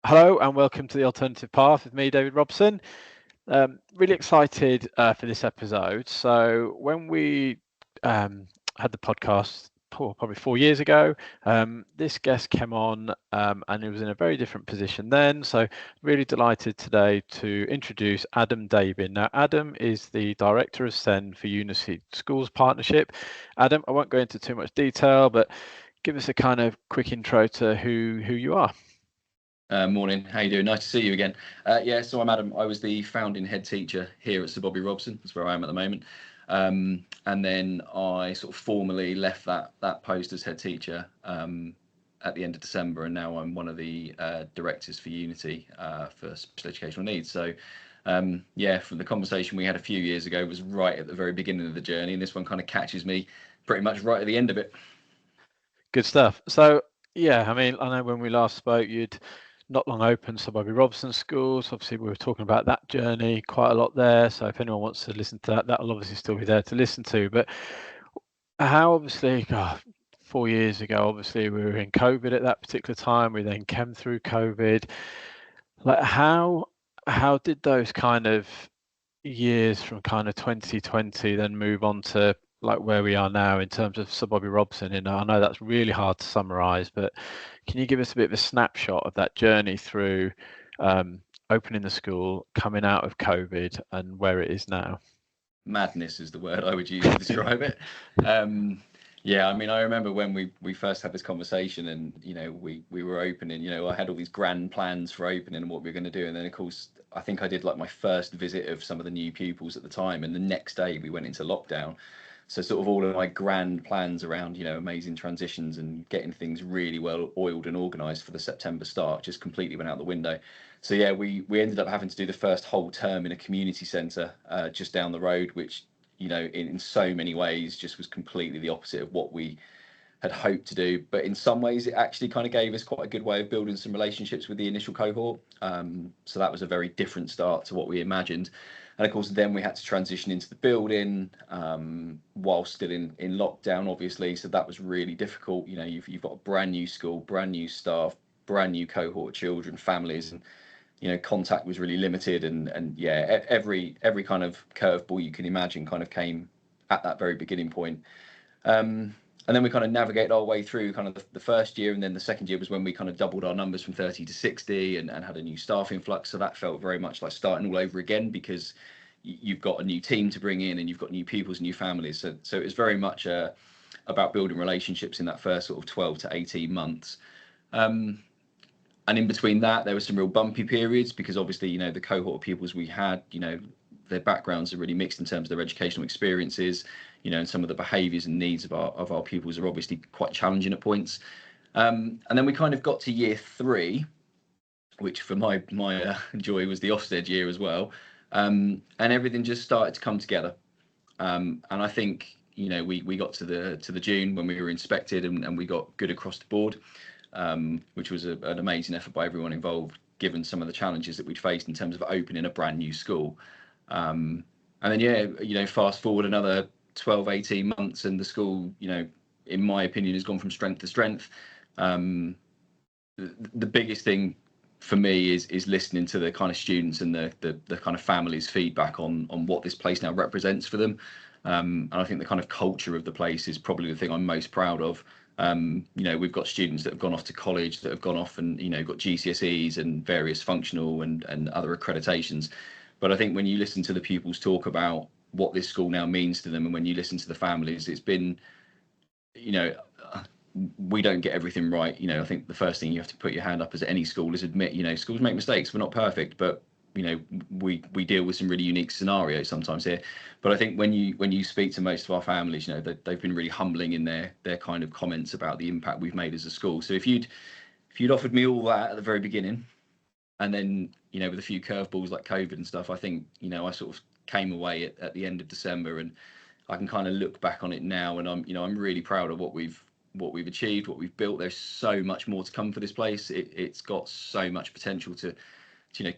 Hello and welcome to the Alternative Path with me, David Robson. Really excited for this episode. So when we had the podcast probably 4 years ago, this guest came on and he was in a very different position then. So really delighted today to introduce Adam Dabin. Now, Adam is the Director of SEND for Unity Schools Partnership. Adam, I won't go into too much detail, but give us a kind of quick intro to who you are. Morning, how you doing? Nice to see you again. So I'm Adam. I was the founding head teacher here at Sir Bobby Robson. That's where I am at the moment. And then I sort of formally left that post as head teacher at the end of December, and now I'm one of the directors for Unity for special educational needs. So from the conversation we had a few years ago was right at the very beginning of the journey, and this one kind of catches me pretty much right at the end of it. Good stuff. So yeah, I mean, I know when we last spoke, you'd not long opened Sir Bobby Robson schools. Obviously, we were talking about that journey quite a lot there. So if anyone wants to listen to that, that'll obviously still be there to listen to. But how obviously, 4 years ago, obviously we were in COVID at that particular time. We then came through COVID. Like how did those kind of years from kind of 2020 then move on to like where we are now in terms of Sir Bobby Robson? And I know that's really hard to summarize, but can you give us a bit of a snapshot of that journey through opening the school, coming out of COVID, and where it is now? Madness is the word I would use to describe it. I mean, I remember when we first had this conversation, and we were opening. I had all these grand plans for opening and what we were going to do, and then of course I think I did like my first visit of some of the new pupils at the time, and the next day we went into lockdown. So sort of all of my grand plans around amazing transitions and getting things really well oiled and organised for the September start just completely went out the window. So yeah, we ended up having to do the first whole term in a community centre just down the road, which in so many ways just was completely the opposite of what we had hoped to do. But in some ways, it actually kind of gave us quite a good way of building some relationships with the initial cohort. So that was a very different start to what we imagined. And of course, then we had to transition into the building while still in lockdown, obviously. So that was really difficult. You've got a brand new school, brand new staff, brand new cohort of children, families, and contact was really limited, and every kind of curveball you can imagine kind of came at that very beginning point. And then we kind of navigated our way through kind of the first year, and then the second year was when we kind of doubled our numbers from 30 to 60 and had a new staff influx. So that felt very much like starting all over again, because you've got a new team to bring in and you've got new pupils and new families. So it was very much about building relationships in that first sort of 12 to 18 months. And in between that, there were some real bumpy periods, because obviously, the cohort of pupils we had, their backgrounds are really mixed in terms of their educational experiences, and some of the behaviours and needs of our pupils are obviously quite challenging at points. And then we kind of got to year 3, which for my joy was the Ofsted year as well, and everything just started to come together. And I think we got to the June when we were inspected, and we got good across the board. Which was an amazing effort by everyone involved, given some of the challenges that we'd faced in terms of opening a brand new school. And then, fast forward another 12, 18 months, and the school, in my opinion, has gone from strength to strength. The biggest thing for me is listening to the kind of students and the kind of families' feedback on what this place now represents for them. And I think the kind of culture of the place is probably the thing I'm most proud of. We've got students that have gone off to college, that have gone off and got GCSEs and various functional and other accreditations. But I think when you listen to the pupils talk about what this school now means to them, and when you listen to the families, it's been, we don't get everything right. I think the first thing you have to put your hand up as any school is admit, schools make mistakes. We're not perfect, but we deal with some really unique scenarios sometimes here. But I think when you speak to most of our families, they've been really humbling in their kind of comments about the impact we've made as a school. So if you'd offered me all that at the very beginning, and then with a few curveballs like COVID and stuff, I think I sort of came away at the end of December, and I can kind of look back on it now, and I'm really proud of what we've achieved, what we've built. There's so much more to come for this place. It's got so much potential to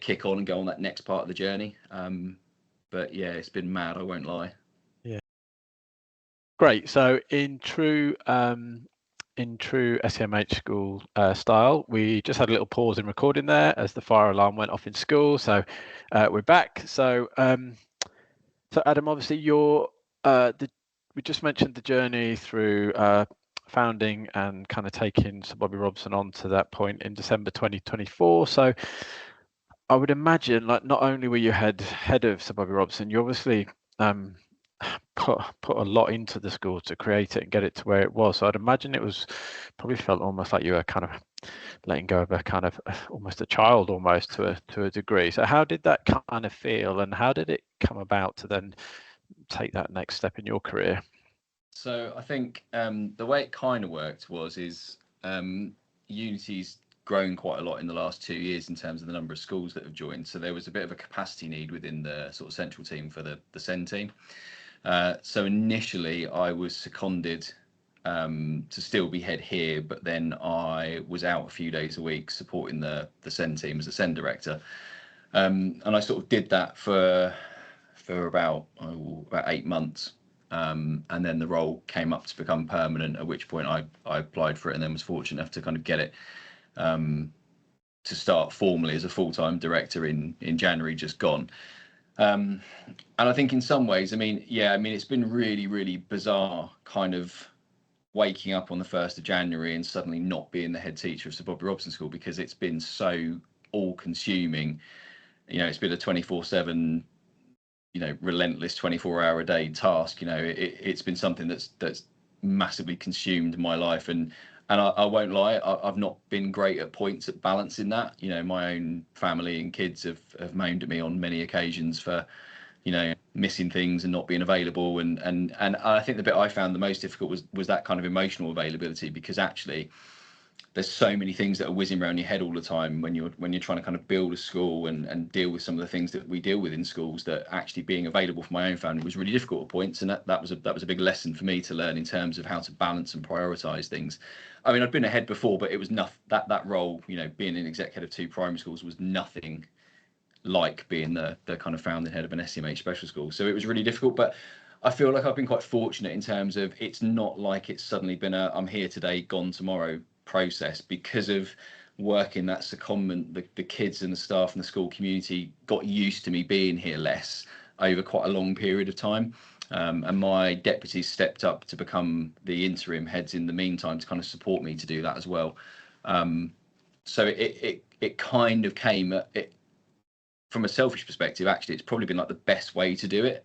kick on and go on that next part of the journey. But yeah, it's been mad, I won't lie. Yeah. Great. So in true in true SEMH school style, we just had a little pause in recording there as the fire alarm went off in school. So we're back. So so Adam, obviously we just mentioned the journey through founding and kind of taking Sir Bobby Robson on to that point in December 2024. So I would imagine, like, not only were you head of Sir Bobby Robson, you obviously put a lot into the school to create it and get it to where it was. So I'd imagine it was probably felt almost like you were kind of letting go of a kind of almost a child almost to a degree. So how did that kind of feel, and how did it come about to then take that next step in your career? So I think the way it kind of worked is Unity's grown quite a lot in the last 2 years in terms of the number of schools that have joined. So there was a bit of a capacity need within the sort of central team for the SEND team. So initially I was seconded to still be head here, but then I was out a few days a week supporting the SEND team as a SEND director. And I sort of did that for about 8 months. And then the role came up to become permanent, at which point I applied for it and then was fortunate enough to kind of get it to start formally as a full-time director in January just gone. And I think in some ways, it's been really, really bizarre kind of waking up on the 1st of January and suddenly not being the head teacher of Sir Bobby Robson School, because it's been so all-consuming. It's been a 24/7, relentless 24-hour-a-day task. It's been something that's massively consumed my life, and I won't lie, I've not been great at points at balancing that. My own family and kids have moaned at me on many occasions for missing things and not being available, and I think the bit I found the most difficult was that kind of emotional availability, because actually there's so many things that are whizzing around your head all the time when you're trying to kind of build a school and deal with some of the things that we deal with in schools, that actually being available for my own family was really difficult at points. And that was a big lesson for me to learn in terms of how to balance and prioritize things. I mean, I'd been ahead before, but it was that role, being an exec head of 2 primary schools was nothing like being the kind of founding head of an SEMH special school. So it was really difficult, but I feel like I've been quite fortunate in terms of it's not like it's suddenly been I'm here today, gone tomorrow process. Because of working that secondment, the kids and the staff and the school community got used to me being here less over quite a long period of time. And my deputies stepped up to become the interim heads in the meantime to kind of support me to do that as well. So it kind of came from a selfish perspective. Actually, it's probably been like the best way to do it,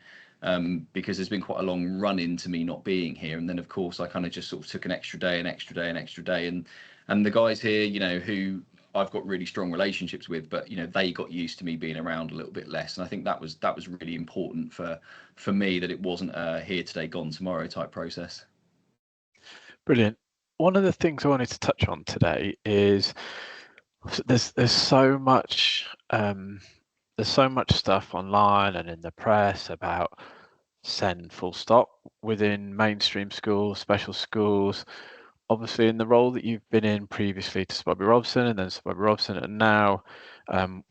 because there's been quite a long run into me not being here. And then of course I kind of just sort of took an extra day and the guys here, who I've got really strong relationships with, but they got used to me being around a little bit less. And I think that was really important for me, that it wasn't a here today, gone tomorrow type process. Brilliant. One of the things I wanted to touch on today is there's so much stuff online and in the press about SEND full stop within mainstream schools, special schools. Obviously, in the role that you've been in previously to Sir Bobby Robson and then Sir Bobby Robson, and now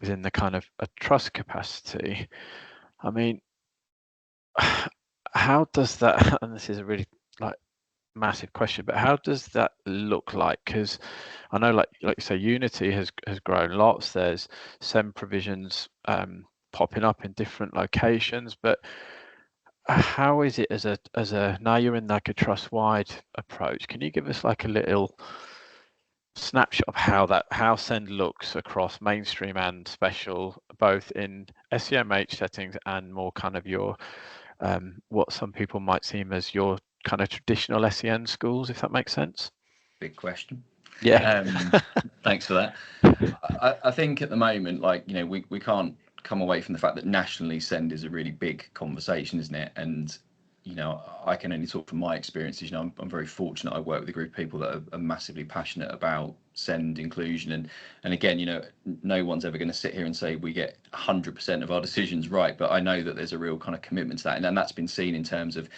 within the kind of a trust capacity. I mean, how does that, and this is a really massive question, but how does that look like? Because I know, like you say, Unity has grown lots. There's SEND provisions popping up in different locations, but how is it as a now you're in like a trust-wide approach? Can you give us like a little snapshot of how SEND looks across mainstream and special, both in SEMH settings and more kind of your what some people might seem as your kind of traditional SEN schools, if that makes sense? Big question. Yeah. Thanks for that. I think at the moment, we can't come away from the fact that nationally SEND is a really big conversation, isn't it? And I can only talk from my experiences. I'm very fortunate. I work with a group of people that are massively passionate about SEND inclusion, and again, no one's ever going to sit here and say we get 100% of our decisions right, but I know that there's a real kind of commitment to that, and that's been seen in terms of,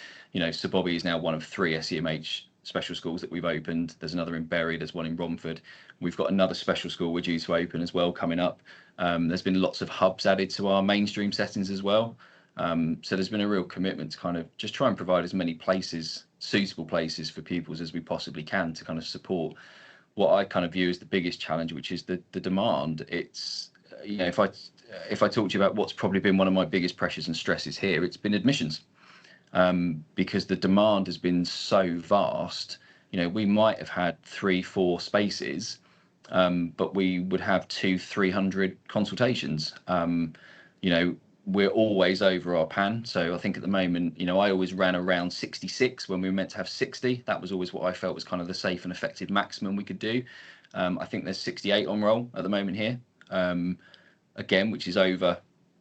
Sir Bobby is now one of 3 SEMH special schools that we've opened. There's another in Bury, there's one in Romford. We've got another special school we're due to open as well coming up. There's been lots of hubs added to our mainstream settings as well. So there's been a real commitment to kind of just try and provide as many places suitable places for pupils as we possibly can to kind of support what I kind of view as the biggest challenge, which is the demand. It's, if I talk to you about what's probably been one of my biggest pressures and stresses here, it's been admissions, because the demand has been so vast. We might have had 3-4 spaces, but we would have 200-300 consultations. We're always over our pan. So I think at the moment, I always ran around 66 when we were meant to have 60. That was always what I felt was kind of the safe and effective maximum we could do. I think there's 68 on roll at the moment here, again, which is over,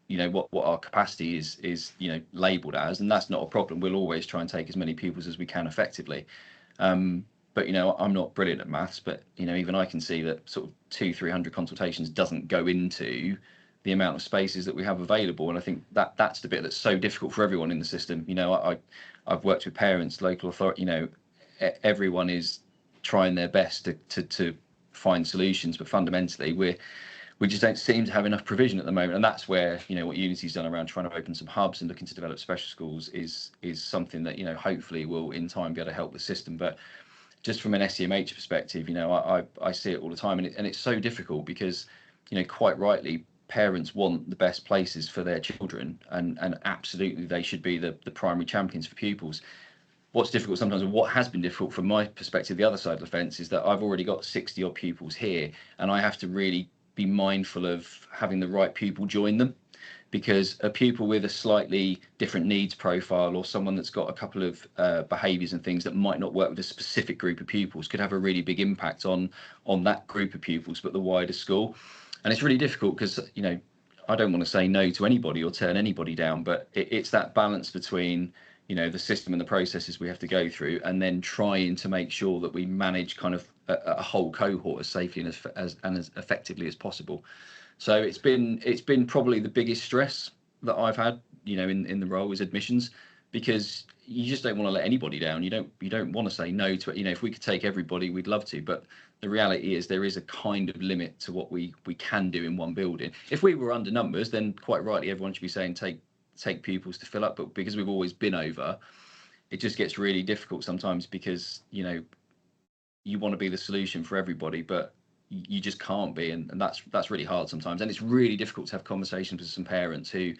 what our capacity is labelled as, and that's not a problem. We'll always try and take as many pupils as we can effectively. But I'm not brilliant at maths, but even I can see that sort of 200-300 consultations doesn't go into the amount of spaces that we have available. And I think that's the bit that's so difficult for everyone in the system. I've worked with parents, local authority, everyone is trying their best to find solutions, but fundamentally we just don't seem to have enough provision at the moment. And that's where, what Unity's done around trying to open some hubs and looking to develop special schools is something that, hopefully will in time be able to help the system. But just from an SEMH perspective, I see it all the time, and it's so difficult because, quite rightly, parents want the best places for their children, and absolutely they should be the primary champions for pupils. What's difficult sometimes, and what has been difficult from my perspective, the other side of the fence, is that I've already got 60 odd pupils here, and I have to really be mindful of having the right pupil join them, because a pupil with a slightly different needs profile, or someone that's got a couple of behaviours and things that might not work with a specific group of pupils, could have a really big impact on that group of pupils, but the wider school. And it's really difficult because, I don't want to say no to anybody or turn anybody down, but it's that balance between, the system and the processes we have to go through, and then trying to make sure that we manage kind of a whole cohort as safely and as effectively as possible. So it's been probably the biggest stress that I've had, in the role, is admissions, because you just don't want to let anybody down. You don't want to say no to it. If we could take everybody, we'd love to, but the reality is there is a kind of limit to what we can do in one building. If we were under numbers, then quite rightly everyone should be saying take pupils to fill up, but because we've always been over, it just gets really difficult sometimes, because you want to be the solution for everybody, but you just can't be, and that's really hard sometimes. And it's really difficult to have conversations with some parents who,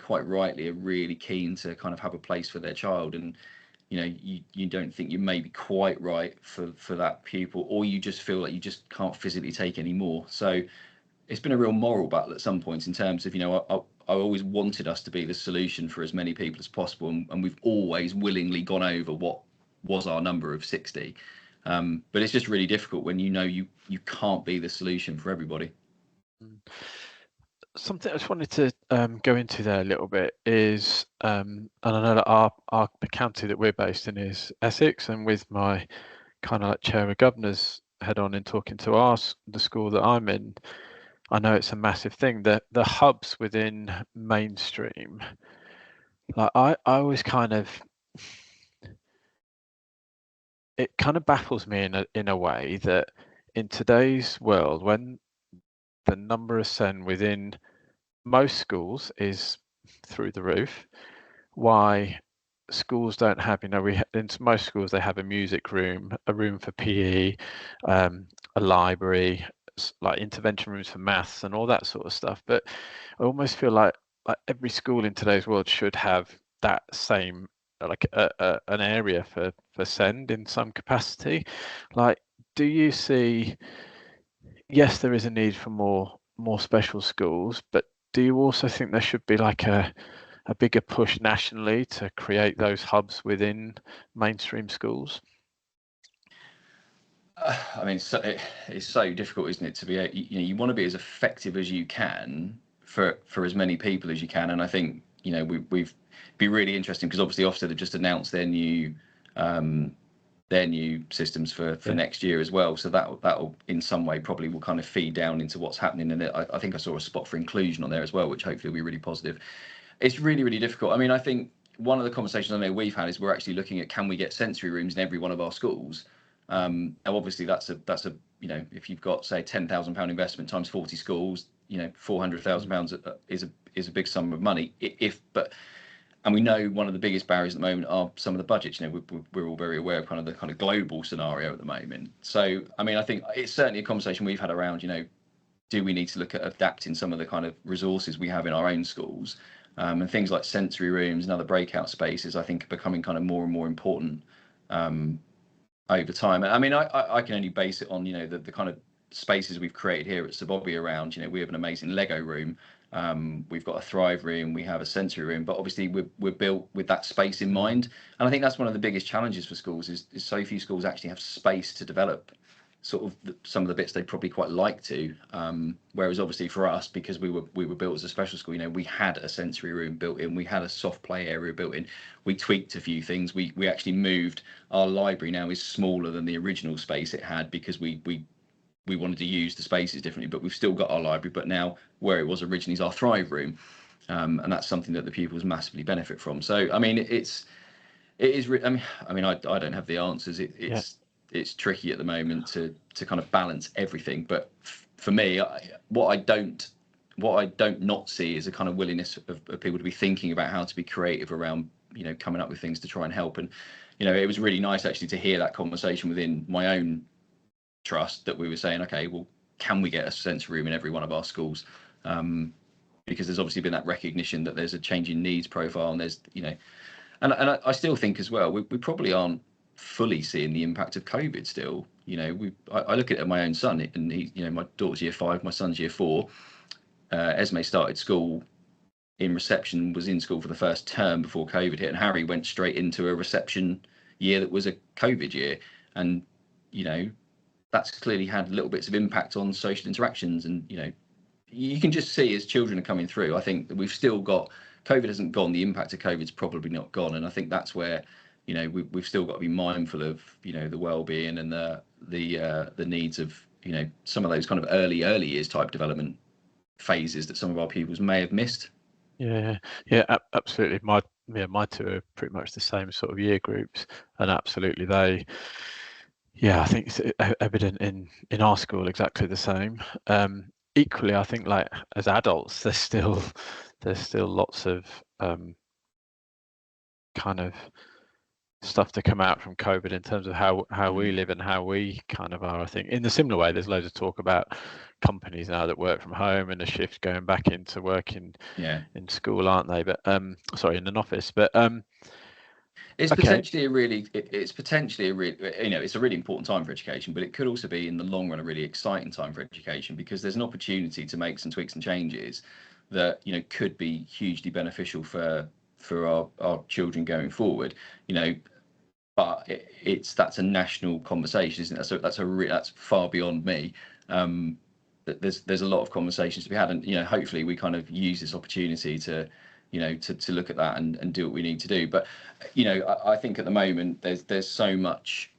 quite rightly are really keen to kind of have a place for their child, and you don't think you may be quite right for that pupil, or you just feel like you just can't physically take any more. So it's been a real moral battle at some points, in terms of, I always wanted us to be the solution for as many people as possible, and we've always willingly gone over what was our number of 60. But it's just really difficult when you can't be the solution for everybody. Something I just wanted to go into there a little bit is, and I know that the county that we're based in is Essex, and with my kind of like chair of governors head on in talking to the school that I'm in, I know it's a massive thing. The hubs within mainstream, like I always it kind of baffles me in a way that in today's world, when the number of SEN within most schools is through the roof, why schools don't have, in most schools they have a music room, a room for PE, a library, like intervention rooms for maths and all that sort of stuff. But I almost feel like every school in today's world should have that same, like an area for SEND in some capacity. Like, do you see, yes, there is a need for more special schools, but do you also think there should be like a bigger push nationally to create those hubs within mainstream schools? I mean, it's so difficult, isn't it, to be, you want to be as effective as you can for as many people as you can. And I think, we've be really interesting, because obviously Ofsted have just announced their new systems for next year as well. So that'll in some way probably will kind of feed down into what's happening. And I think I saw a spot for inclusion on there as well, which hopefully will be really positive. It's really, really difficult. I mean, I think one of the conversations I know we've had is we're actually looking at, can we get sensory rooms in every one of our schools? Now obviously that's a if you've got, say, £10,000 investment times 40 schools, £400,000 is a big sum of money. But and we know one of the biggest barriers at the moment are some of the budgets. You know, we're all very aware of kind of the kind of global scenario at the moment. So, I mean, I think it's certainly a conversation we've had around, you know, do we need to look at adapting some of the kind of resources we have in our own schools, and things like sensory rooms and other breakout spaces, I think, are becoming kind of more and more important over time. I mean, I can only base it on, you know, the kind of spaces we've created here at Sir Bobby around, you know, we have an amazing Lego room. We've got a Thrive room, we have a sensory room, but obviously we're built with that space in mind. And I think that's one of the biggest challenges for schools is so few schools actually have space to develop sort of some of the bits they probably quite like to. Whereas obviously for us, because we were built as a special school, you know, we had a sensory room built in, we had a soft play area built in, we tweaked a few things. We actually moved, our library now is smaller than the original space it had because we wanted to use the spaces differently, but we've still got our library, but now where it was originally is our Thrive room. And that's something that the pupils massively benefit from. So, I mean, it is, I mean, I don't have the answers. It's tricky at the moment to kind of balance everything. But for me, what I don't not see is a kind of willingness of people to be thinking about how to be creative around, you know, coming up with things to try and help. And, you know, it was really nice actually to hear that conversation within my own trust that we were saying, okay, well, can we get a sensory room in every one of our schools? Because there's obviously been that recognition that there's a changing needs profile, and there's, you know, and I still think as well, we probably aren't fully seeing the impact of COVID still. You know, I look at my own son, and he, you know, my daughter's year 5, my son's year 4. Esme started school in reception, was in school for the first term before COVID hit, and Harry went straight into a reception year that was a COVID year. And, you know, that's clearly had little bits of impact on social interactions. And, you know, you can just see as children are coming through, I think that we've still got, COVID hasn't gone, the impact of COVID's probably not gone. And I think that's where, you know, we've still got to be mindful of, you know, the well-being and the needs of, you know, some of those kind of early years type development phases that some of our pupils may have missed. Yeah, absolutely. My two are pretty much the same sort of year groups, and absolutely I think it's evident in our school exactly the same. Equally, I think like as adults, there's still lots of kind of stuff to come out from COVID in terms of how we live and how we kind of are. I think in the similar way, there's loads of talk about companies now that work from home and a shift going back into working in school, aren't they? But sorry, in an office. But it's potentially a really, you know, it's a really important time for education, but it could also be in the long run a really exciting time for education, because there's an opportunity to make some tweaks and changes that, you know, could be hugely beneficial for our children going forward. You know, but that's a national conversation, isn't it? So that's far beyond me. There's a lot of conversations to be had, and, you know, hopefully we kind of use this opportunity to, you know, to look at that and do what we need to do. But, you know, I think at the moment there's so much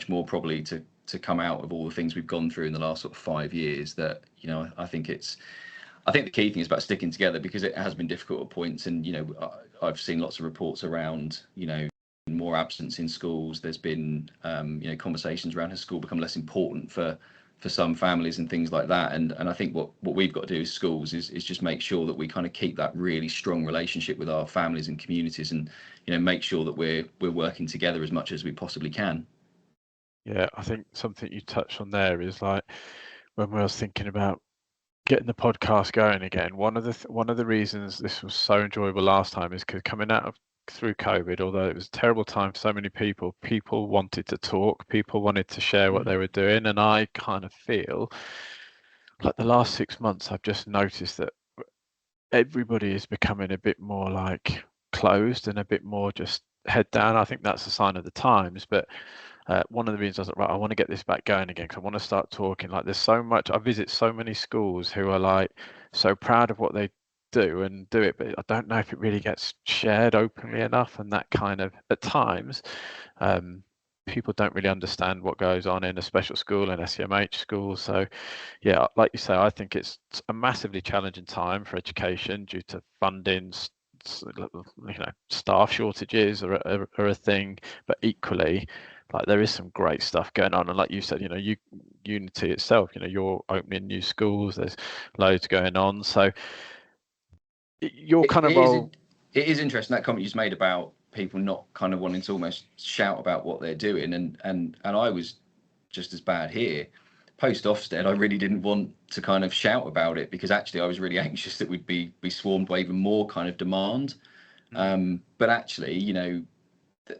more probably to come out of all the things we've gone through in the last sort of 5 years, that, you know, I think the key thing is about sticking together, because it has been difficult at points. And, you know, I've seen lots of reports around, you know, more absence in schools. There's been, you know, conversations around has school become less important for some families and things like that. And I think what we've got to do as schools is just make sure that we kind of keep that really strong relationship with our families and communities, and, you know, make sure that we're working together as much as we possibly can. Yeah, I think something you touched on there is like when we was thinking about getting the podcast going again, one of the reasons this was so enjoyable last time is because coming out of through COVID, although it was a terrible time for so many people wanted to talk, people wanted to share what they were doing. And I kind of feel like the last 6 months I've just noticed that everybody is becoming a bit more like closed and a bit more just head down. I think that's a sign of the times. But one of the reasons I was like, right, I want to get this back going again, because I want to start talking. Like, there's so much, I visit so many schools who are like so proud of what they do and do it, but I don't know if it really gets shared openly enough. And that kind of, at times, people don't really understand what goes on in a special school and SEMH school. So yeah, like you say, I think it's a massively challenging time for education due to funding, you know, staff shortages are a thing, but equally, like, there is some great stuff going on. And like you said, you know, Unity itself, you know, you're opening new schools, there's loads going on. So your kind of role. it is interesting, that comment you just made about people not kind of wanting to almost shout about what they're doing, and I was just as bad here. Post Ofsted, I really didn't want to kind of shout about it, because actually I was really anxious that we'd be swarmed by even more kind of demand. But actually, you know,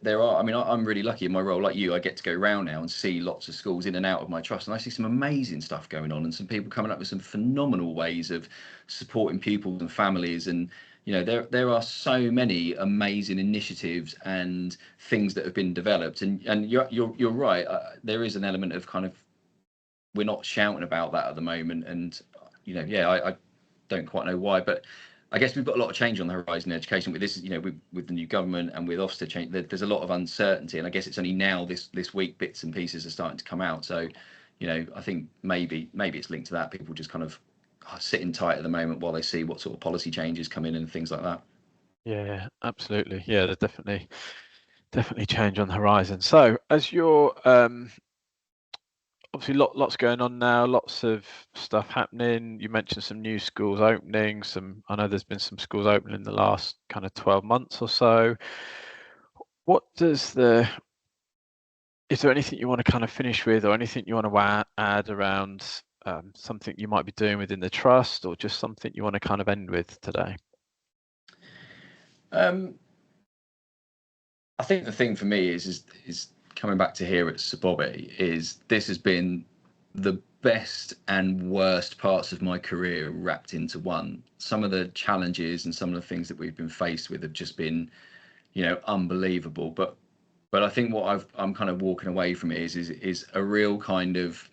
there are, I mean, I'm really lucky in my role, like you. I get to go around now and see lots of schools in and out of my trust, and I see some amazing stuff going on, and some people coming up with some phenomenal ways of supporting pupils and families. And you know, there are so many amazing initiatives and things that have been developed. And you're right. There is an element of kind of, we're not shouting about that at the moment, and you know, yeah, I don't quite know why, but I guess we've got a lot of change on the horizon in education with this, you know, with the new government and with Ofsted change. There's a lot of uncertainty, and I guess it's only now this week bits and pieces are starting to come out. So, you know, I think maybe it's linked to that. People just kind of sitting tight at the moment while they see what sort of policy changes come in and things like that. Yeah, absolutely. Yeah, there's definitely change on the horizon. So as you're obviously lots going on now, lots of stuff happening. You mentioned some new schools opening. I know there's been some schools opening in the last kind of 12 months or so. Is there anything you want to kind of finish with, or anything you want to add around something you might be doing within the trust, or just something you want to kind of end with today? I think the thing for me is coming back to here at Sir Bobby, is this has been the best and worst parts of my career wrapped into one. Some of the challenges and some of the things that we've been faced with have just been, you know, unbelievable. But I think what I'm kind of walking away from it is a real kind of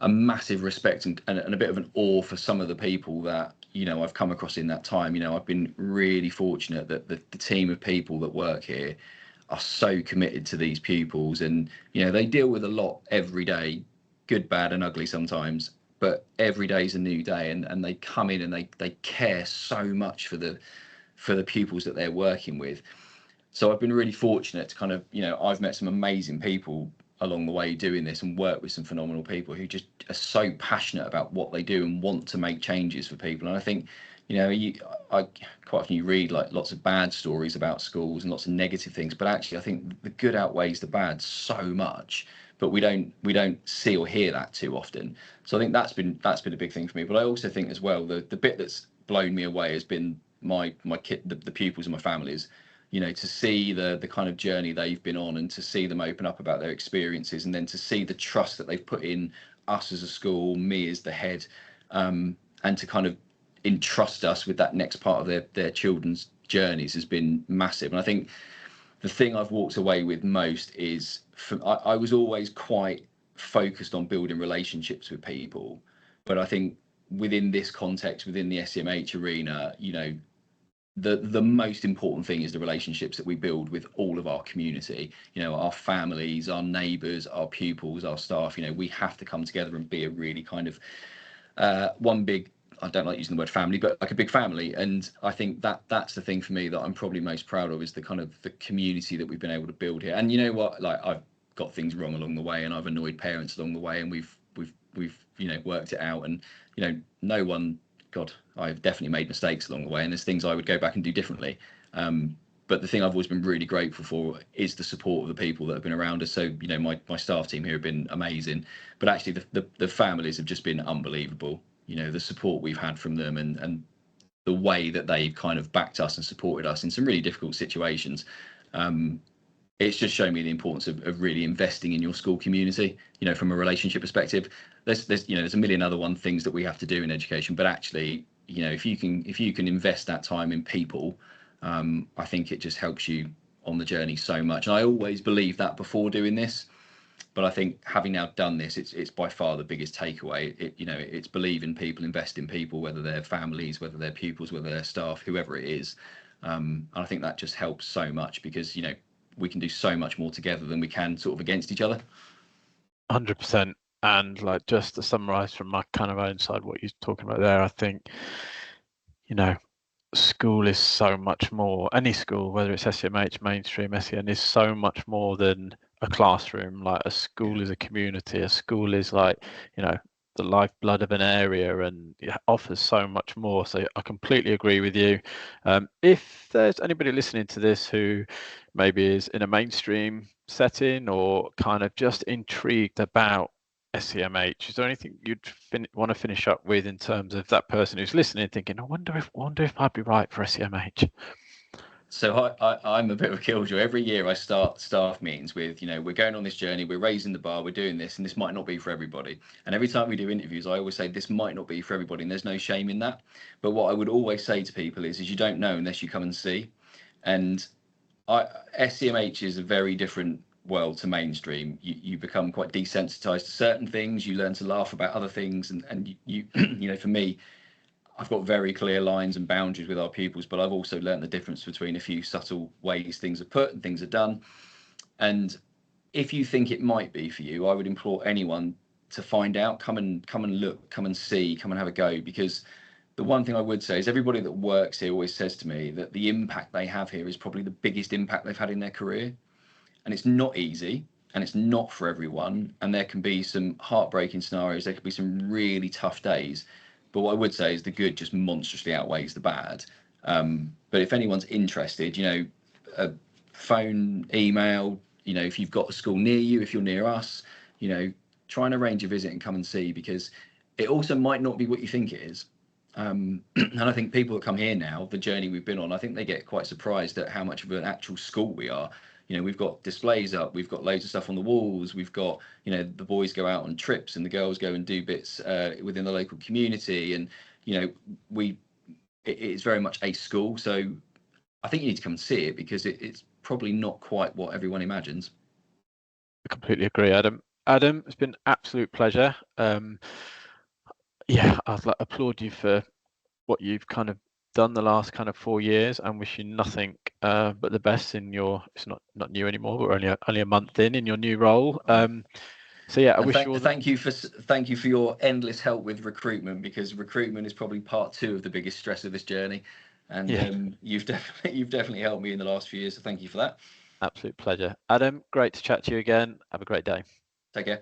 a massive respect and a bit of an awe for some of the people that, you know, I've come across in that time. You know, I've been really fortunate that the team of people that work here are so committed to these pupils, and you know, they deal with a lot every day, good, bad and ugly sometimes, but every day is a new day, and they come in and they care so much for the pupils that they're working with. So I've been really fortunate to kind of, you know, I've met some amazing people along the way doing this, and work with some phenomenal people who just are so passionate about what they do and want to make changes for people. And I think, you know, I quite often you read like lots of bad stories about schools and lots of negative things, but actually I think the good outweighs the bad so much, but we don't see or hear that too often. So I think that's been a big thing for me. But I also think as well, the bit that's blown me away has been my kid, the pupils and my families. You know, to see the kind of journey they've been on, and to see them open up about their experiences, and then to see the trust that they've put in us as a school, me as the head, and to kind of entrust us with that next part of their children's journeys has been massive. And I think the thing I've walked away with most is, I was always quite focused on building relationships with people, but I think within this context, within the SEMH arena, you know, the most important thing is the relationships that we build with all of our community, you know, our families, our neighbours, our pupils, our staff. You know, we have to come together and be a really kind of one big, I don't like using the word family, but like a big family. And I think that's the thing for me that I'm probably most proud of, is the kind of the community that we've been able to build here. And you know what, like, I've got things wrong along the way, and I've annoyed parents along the way, and we've you know, worked it out. And you know, no one, God, I've definitely made mistakes along the way, and there's things I would go back and do differently. But the thing I've always been really grateful for is the support of the people that have been around us. So, you know, my staff team here have been amazing, but actually the families have just been unbelievable. You know, the support we've had from them, and the way that they've kind of backed us and supported us in some really difficult situations. It's just shown me the importance of really investing in your school community, you know, from a relationship perspective. There's you know, there's a million other things that we have to do in education, but actually, you know, if you can invest that time in people, I think it just helps you on the journey so much. And I always believed that before doing this, but I think having now done this, it's by far the biggest takeaway. You know, it's believe in people, invest in people, whether they're families, whether they're pupils, whether they're staff, whoever it is. And I think that just helps so much, because, you know, we can do so much more together than we can sort of against each other. 100%. And like, just to summarize from my kind of own side what you're talking about there, I think, you know, school is so much more. Any school, whether it's SEMH, mainstream, SEN, is so much more than a classroom. Like, a school is a community. A school is like, you know, the lifeblood of an area and offers so much more. So I completely agree with you. If there's anybody listening to this who maybe is in a mainstream setting or kind of just intrigued about SEMH, is there anything you'd want to finish up with in terms of that person who's listening thinking, I wonder if I'd be right for SEMH? So I'm a bit of a killjoy. Every year I start staff meetings with, we're going on this journey, we're raising the bar, we're doing this, and this might not be for everybody. And every time we do interviews, I always say this might not be for everybody, and there's no shame in that. But what I would always say to people is you don't know unless you come and see. And SEMH is a very different world to mainstream. You become quite desensitized to certain things, you learn to laugh about other things, and you for me, I've got very clear lines and boundaries with our pupils, but I've also learned the difference between a few subtle ways things are put and things are done. And if you think it might be for you, I would implore anyone to find out, come and look, come and see, come and have a go. Because the one thing I would say is everybody that works here always says to me that the impact they have here is probably the biggest impact they've had in their career. And it's not easy and it's not for everyone. And there can be some heartbreaking scenarios. There could be some really tough days. But what I would say is the good just monstrously outweighs the bad. But if anyone's interested, phone, email, if you've got a school near you, if you're near us, try and arrange a visit and come and see, because it also might not be what you think it is. And I think people that come here now, the journey we've been on, I think they get quite surprised at how much of an actual school we are. We've got displays up, we've got loads of stuff on the walls, we've got, the boys go out on trips and the girls go and do bits within the local community. And, it's very much a school. So I think you need to come and see it, because it's probably not quite what everyone imagines. I completely agree, Adam. Adam, it's been an absolute pleasure. I'd applaud you for what you've kind of done the last kind of 4 years, and wish you nothing but the best in your, it's not new anymore, but we're only a month in your new role. I wish you all thank you for your endless help with recruitment, because recruitment is probably part 2 of the biggest stress of this journey, and you've definitely helped me in the last few years, so thank you for that. Absolute pleasure. Adam, great to chat to you again. Have a great day. Take care.